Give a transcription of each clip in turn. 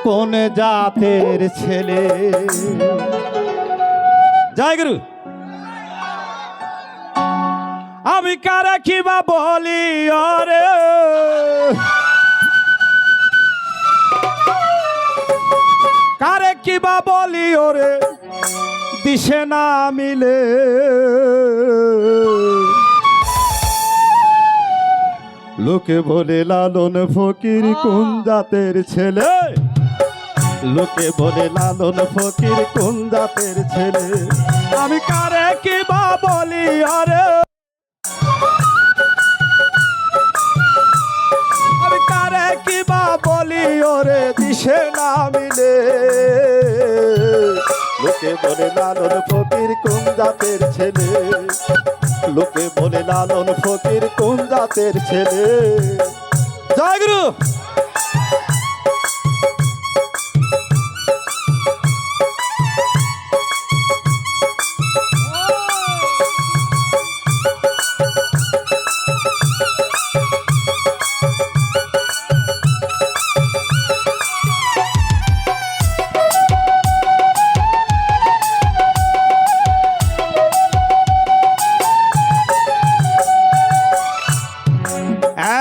কোন জাতের ছেলে। জয় গুরু। আমি কারে কিবা বলি ওরে, কারে কিবা বলি ওরে দিশে না মিলে। লোকে বলে লালন ফকির কোন জাতের ছেলে, লোকে বলে লালন ফকির কোন জাতের ছেলে। আমি কারে কিবা বলি আরে, আমি কারে কিবা বলি ওরে দিশে না মিলে। লোকে বলে লালন ফকির কোন জাতের ছেলে, লোকে বলে লালন ফকির কোন জাতের ছেলে। জয় গুরু।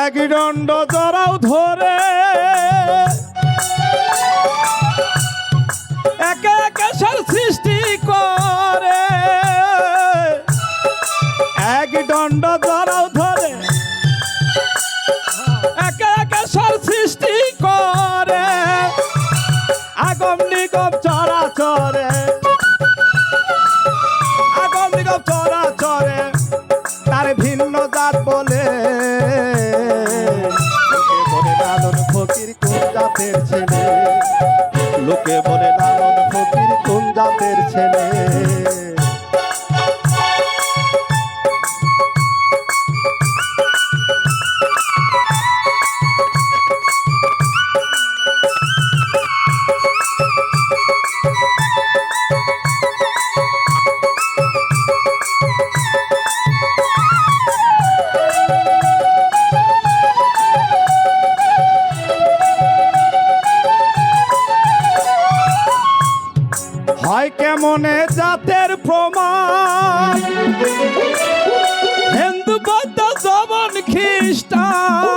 এক দণ্ড জড়াও ধরে একে একে সার সৃষ্টি করে, এক দণ্ড জড়াও ধরে একে একে সার সৃষ্টি করে। আগম নিগম চরাচরে, আগম নিগম চরাচরে তার ভিন্ন জাত বলে। ফকির কোন জাতের ছেলে, লোকে বলে লালন ফকির কোন জাতের ছেলে। হয় কেমনে জাতের প্রমাণ, হিন্দু বৌদ্ধ জবন খ্রিস্টান।